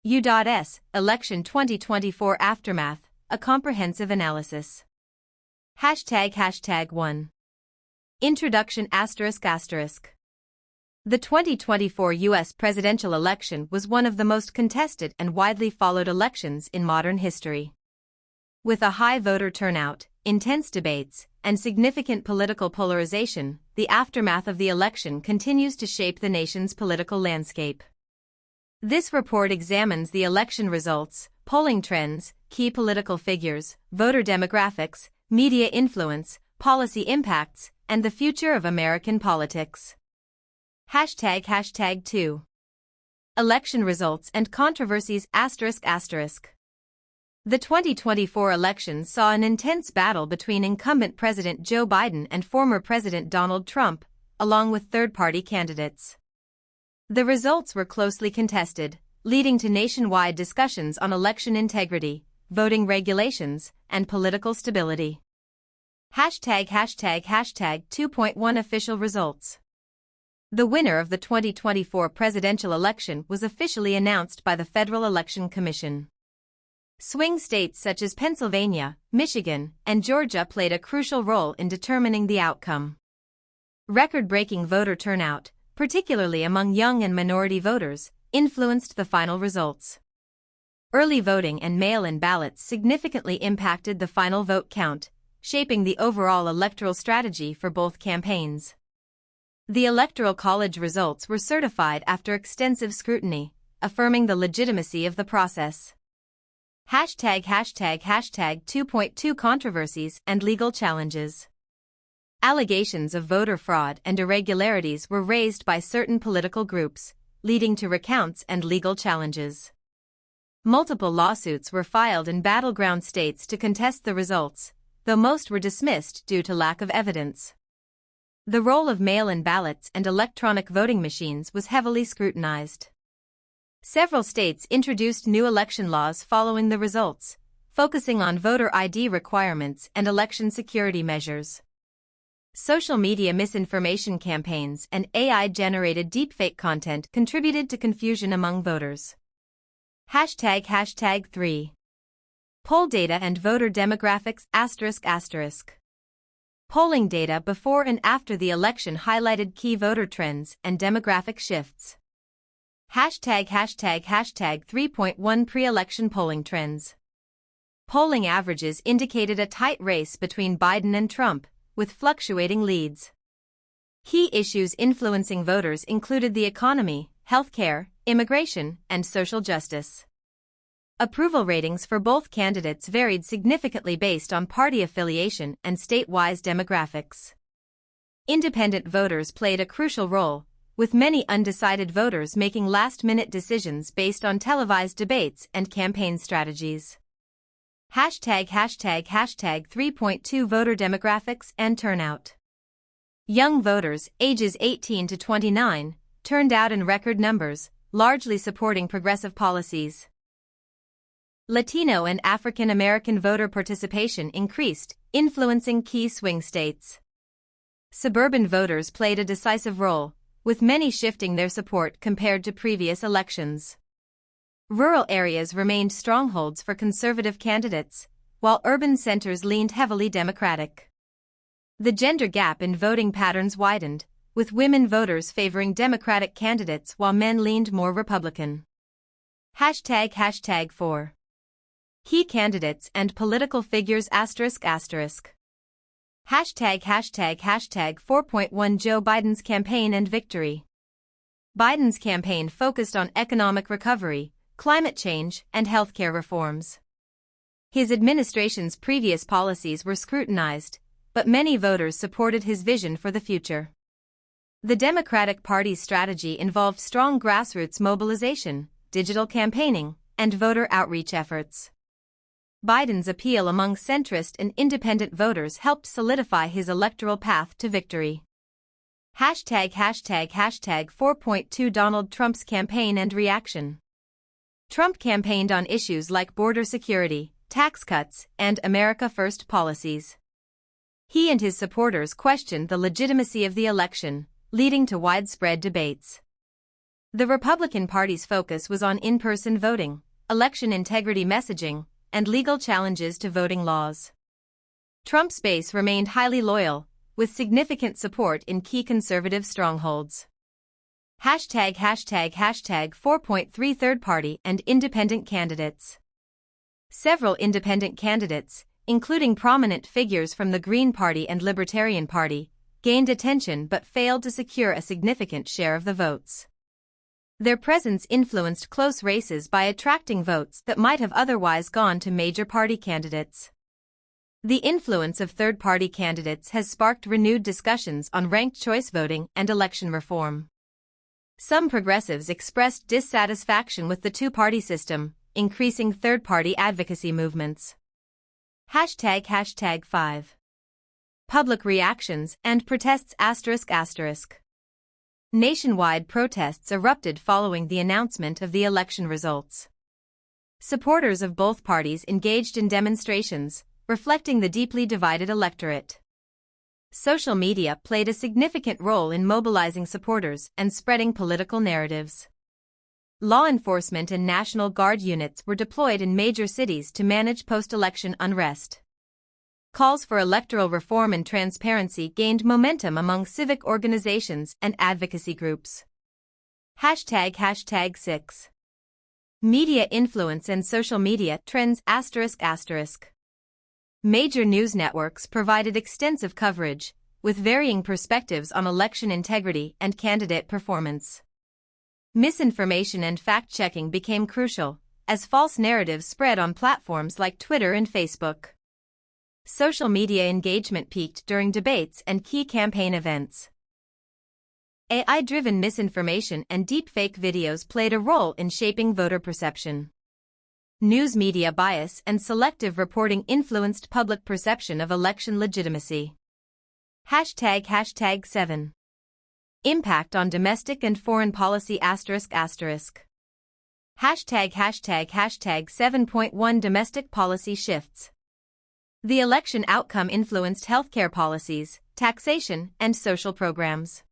U.S. Election 2024 Aftermath, a comprehensive analysis. #1. Introduction ****. The 2024 U.S. presidential election was one of the most contested and widely followed elections in modern history. With a high voter turnout, intense debates, and significant political polarization, the aftermath of the election continues to shape the nation's political landscape. This report examines the election results, polling trends, key political figures, voter demographics, media influence, policy impacts, and the future of American politics. #2. Election results and controversies ****. The 2024 election saw an intense battle between incumbent President Joe Biden and former President Donald Trump, along with third-party candidates. The results were closely contested, leading to nationwide discussions on election integrity, voting regulations, and political stability. #2.1 Official results. The winner of the 2024 presidential election was officially announced by the Federal Election Commission. Swing states such as Pennsylvania, Michigan, and Georgia played a crucial role in determining the outcome. Record-breaking voter turnout, particularly among young and minority voters, influenced the final results. Early voting and mail-in ballots significantly impacted the final vote count, shaping the overall electoral strategy for both campaigns. The Electoral College results were certified after extensive scrutiny, affirming the legitimacy of the process. #2.2 Controversies and legal challenges. Allegations of voter fraud and irregularities were raised by certain political groups, leading to recounts and legal challenges. Multiple lawsuits were filed in battleground states to contest the results, though most were dismissed due to lack of evidence. The role of mail-in ballots and electronic voting machines was heavily scrutinized. Several states introduced new election laws following the results, focusing on voter ID requirements and election security measures. Social media misinformation campaigns and AI-generated deepfake content contributed to confusion among voters. #3. Poll data and voter demographics ***. Polling data before and after the election highlighted key voter trends and demographic shifts. #3.1 Pre-election polling trends. Polling averages indicated a tight race between Biden and Trump, with fluctuating leads. Key issues influencing voters included the economy, healthcare, immigration, and social justice. Approval ratings for both candidates varied significantly based on party affiliation and state-wise demographics. Independent voters played a crucial role, with many undecided voters making last-minute decisions based on televised debates and campaign strategies. #3.2 Voter demographics and turnout. Young voters, ages 18 to 29, turned out in record numbers, largely supporting progressive policies. Latino and African American voter participation increased, influencing key swing states. Suburban voters played a decisive role, with many shifting their support compared to previous elections. Rural areas remained strongholds for conservative candidates, while urban centers leaned heavily Democratic. The gender gap in voting patterns widened, with women voters favoring Democratic candidates while men leaned more Republican. #4. Key candidates and political figures ***. #4.1 Joe Biden's campaign and victory. Biden's campaign focused on economic recovery, climate change, and healthcare reforms. His administration's previous policies were scrutinized, but many voters supported his vision for the future. The Democratic Party's strategy involved strong grassroots mobilization, digital campaigning, and voter outreach efforts. Biden's appeal among centrist and independent voters helped solidify his electoral path to victory. #4.2 Donald Trump's campaign and reaction. Trump campaigned on issues like border security, tax cuts, and America First policies. He and his supporters questioned the legitimacy of the election, leading to widespread debates. The Republican Party's focus was on in-person voting, election integrity messaging, and legal challenges to voting laws. Trump's base remained highly loyal, with significant support in key conservative strongholds. ### 4.3 Third-party and independent candidates. Several independent candidates, including prominent figures from the Green Party and Libertarian Party, gained attention but failed to secure a significant share of the votes. Their presence influenced close races by attracting votes that might have otherwise gone to major party candidates. The influence of third-party candidates has sparked renewed discussions on ranked choice voting and election reform. Some progressives expressed dissatisfaction with the two-party system, increasing third-party advocacy movements. #5. Public reactions and protests ***. Nationwide protests erupted following the announcement of the election results. Supporters of both parties engaged in demonstrations, reflecting the deeply divided electorate. Social media played a significant role in mobilizing supporters and spreading political narratives. Law enforcement and National Guard units were deployed in major cities to manage post-election unrest. Calls for electoral reform and transparency gained momentum among civic organizations and advocacy groups. #6. Media influence and social media trends ***. Major news networks provided extensive coverage, with varying perspectives on election integrity and candidate performance. Misinformation and fact-checking became crucial, as false narratives spread on platforms like Twitter and Facebook. Social media engagement peaked during debates and key campaign events. AI-driven misinformation and deepfake videos played a role in shaping voter perception. News media bias and selective reporting influenced public perception of election legitimacy. #7. Impact on domestic and foreign policy ***. #7.1 Domestic policy shifts. The election outcome influenced healthcare policies, taxation, and social programs.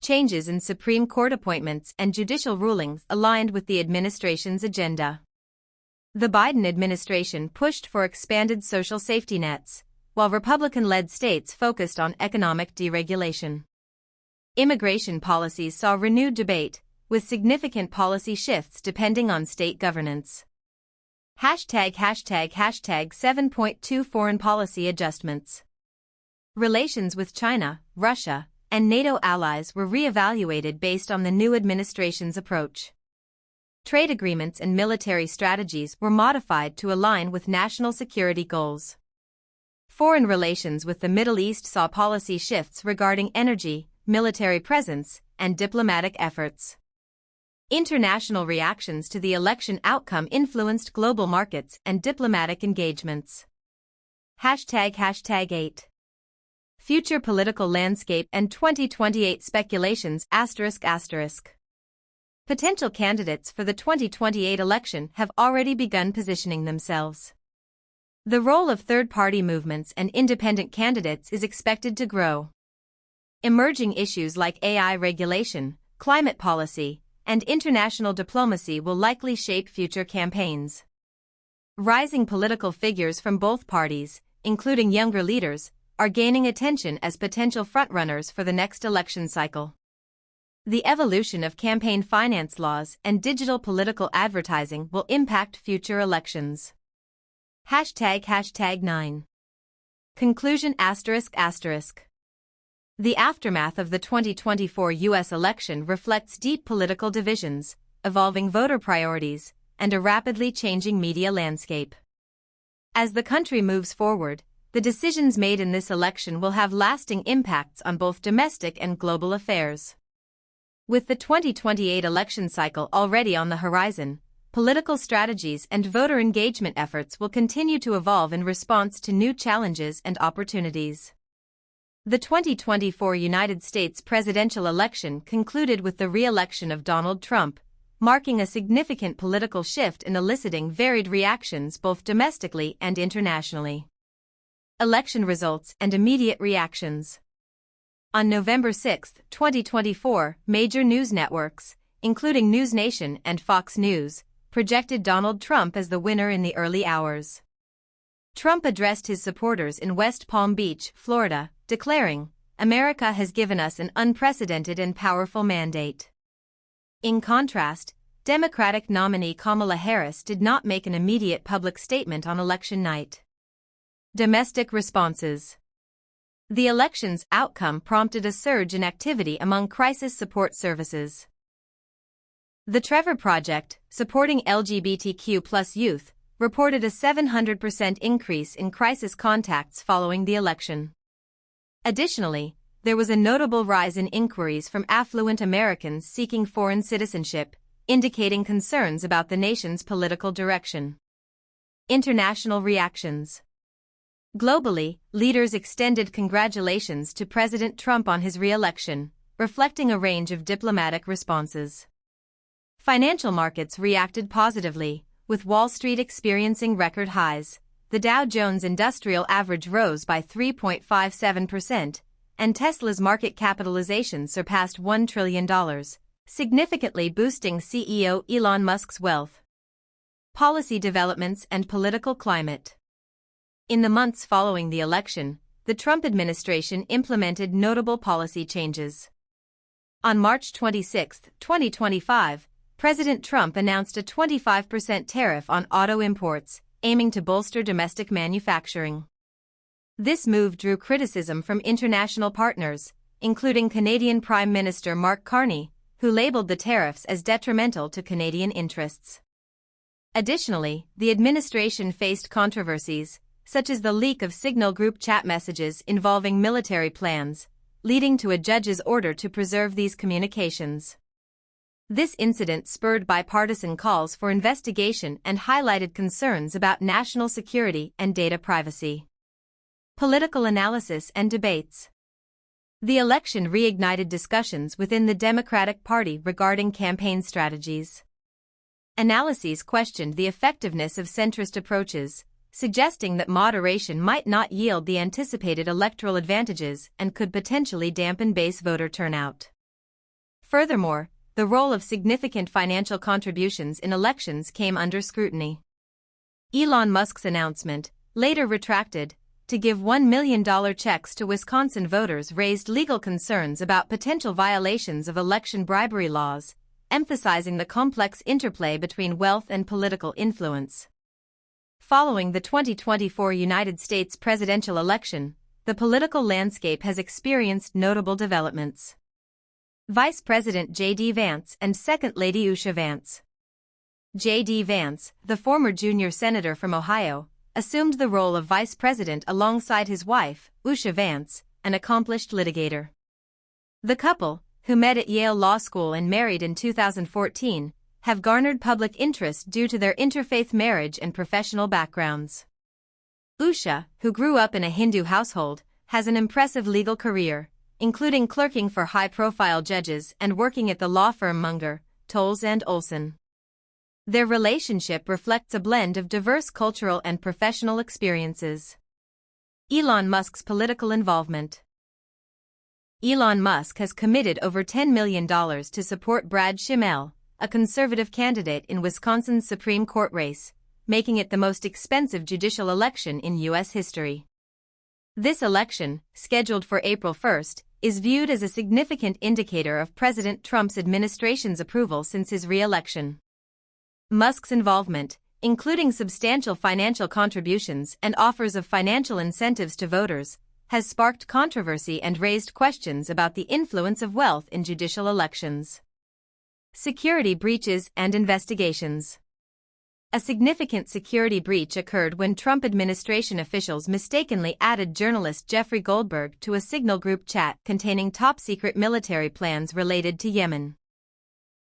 Changes in Supreme Court appointments and judicial rulings aligned with the administration's agenda. The Biden administration pushed for expanded social safety nets, while Republican-led states focused on economic deregulation. Immigration policies saw renewed debate, with significant policy shifts depending on state governance. #7.2 Foreign policy adjustments. Relations with China, Russia, and NATO allies were re-evaluated based on the new administration's approach. Trade agreements and military strategies were modified to align with national security goals. Foreign relations with the Middle East saw policy shifts regarding energy, military presence, and diplomatic efforts. International reactions to the election outcome influenced global markets and diplomatic engagements. #8. Future political landscape and 2028 speculations ***. Potential candidates for the 2028 election have already begun positioning themselves. The role of third-party movements and independent candidates is expected to grow. Emerging issues like AI regulation, climate policy, and international diplomacy will likely shape future campaigns. Rising political figures from both parties, including younger leaders, are gaining attention as potential frontrunners for the next election cycle. The evolution of campaign finance laws and digital political advertising will impact future elections. #9. Conclusion ***. The aftermath of the 2024 U.S. election reflects deep political divisions, evolving voter priorities, and a rapidly changing media landscape. As the country moves forward, the decisions made in this election will have lasting impacts on both domestic and global affairs. With the 2028 election cycle already on the horizon, political strategies and voter engagement efforts will continue to evolve in response to new challenges and opportunities. The 2024 United States presidential election concluded with the re-election of Donald Trump, marking a significant political shift and eliciting varied reactions both domestically and internationally. Election results and immediate reactions. On November 6, 2024, major news networks, including NewsNation and Fox News, projected Donald Trump as the winner in the early hours. Trump addressed his supporters in West Palm Beach, Florida, declaring, "America has given us an unprecedented and powerful mandate." In contrast, Democratic nominee Kamala Harris did not make an immediate public statement on election night. Domestic responses. The election's outcome prompted a surge in activity among crisis support services. The Trevor Project, supporting LGBTQ+ youth, reported a 700% increase in crisis contacts following the election. Additionally, there was a notable rise in inquiries from affluent Americans seeking foreign citizenship, indicating concerns about the nation's political direction. International reactions. Globally, leaders extended congratulations to President Trump on his re-election, reflecting a range of diplomatic responses. Financial markets reacted positively, with Wall Street experiencing record highs. The Dow Jones Industrial Average rose by 3.57%, and Tesla's market capitalization surpassed $1 trillion, significantly boosting CEO Elon Musk's wealth. Policy developments and political climate. In the months following the election, the Trump administration implemented notable policy changes. On March 26, 2025, President Trump announced a 25% tariff on auto imports, aiming to bolster domestic manufacturing. This move drew criticism from international partners, including Canadian Prime Minister Mark Carney, who labeled the tariffs as detrimental to Canadian interests. Additionally, the administration faced controversies, such as the leak of Signal group chat messages involving military plans, leading to a judge's order to preserve these communications. This incident spurred bipartisan calls for investigation and highlighted concerns about national security and data privacy. Political analysis and debates. The election reignited discussions within the Democratic Party regarding campaign strategies. Analyses questioned the effectiveness of centrist approaches, suggesting that moderation might not yield the anticipated electoral advantages and could potentially dampen base voter turnout. Furthermore, the role of significant financial contributions in elections came under scrutiny. Elon Musk's announcement, later retracted, to give $1 million checks to Wisconsin voters raised legal concerns about potential violations of election bribery laws, emphasizing the complex interplay between wealth and political influence. Following the 2024 United States presidential election, the political landscape has experienced notable developments. Vice President J.D. Vance and Second Lady Usha Vance. J.D. Vance, the former junior senator from Ohio, assumed the role of vice president alongside his wife, Usha Vance, an accomplished litigator. The couple, who met at Yale Law School and married in 2014, have garnered public interest due to their interfaith marriage and professional backgrounds. Usha, who grew up in a Hindu household, has an impressive legal career, including clerking for high-profile judges and working at the law firm Munger, Tolles & Olson. Their relationship reflects a blend of diverse cultural and professional experiences. Elon Musk's political involvement. Elon Musk has committed over $10 million to support Brad Schimmel, a conservative candidate in Wisconsin's Supreme Court race, making it the most expensive judicial election in U.S. history. This election, scheduled for April 1, is viewed as a significant indicator of President Trump's administration's approval since his re-election. Musk's involvement, including substantial financial contributions and offers of financial incentives to voters, has sparked controversy and raised questions about the influence of wealth in judicial elections. Security breaches and investigations. A significant security breach occurred when Trump administration officials mistakenly added journalist Jeffrey Goldberg to a Signal group chat containing top-secret military plans related to Yemen.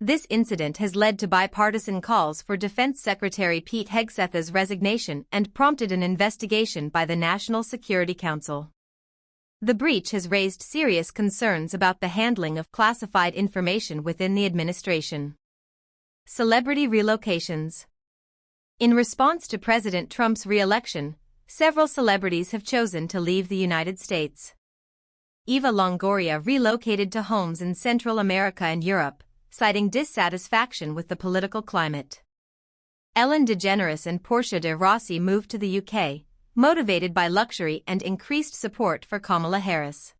This incident has led to bipartisan calls for Defense Secretary Pete Hegseth's resignation and prompted an investigation by the National Security Council. The breach has raised serious concerns about the handling of classified information within the administration. Celebrity relocations. In response to President Trump's re-election, several celebrities have chosen to leave the United States. Eva Longoria relocated to homes in Central America and Europe, citing dissatisfaction with the political climate. Ellen DeGeneres and Portia de Rossi moved to the UK, motivated by luxury and increased support for Kamala Harris.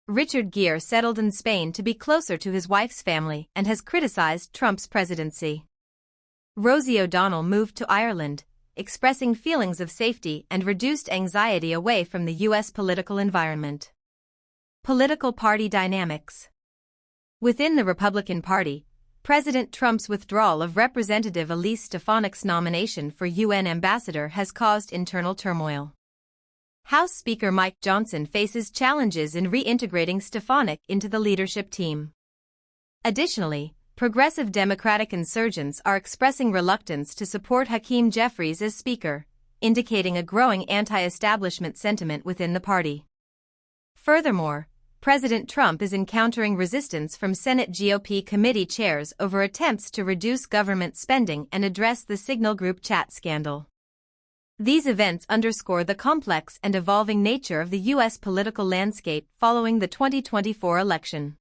Richard Gere settled in Spain to be closer to his wife's family and has criticized Trump's presidency. Rosie O'Donnell moved to Ireland, expressing feelings of safety and reduced anxiety away from the U.S. political environment. Political party dynamics. Within the Republican Party, President Trump's withdrawal of Representative Elise Stefanik's nomination for UN ambassador has caused internal turmoil. House Speaker Mike Johnson faces challenges in reintegrating Stefanik into the leadership team. Additionally, progressive Democratic insurgents are expressing reluctance to support Hakeem Jeffries as Speaker, indicating a growing anti-establishment sentiment within the party. Furthermore, President Trump is encountering resistance from Senate GOP committee chairs over attempts to reduce government spending and address the Signal Group chat scandal. These events underscore the complex and evolving nature of the U.S. political landscape following the 2024 election.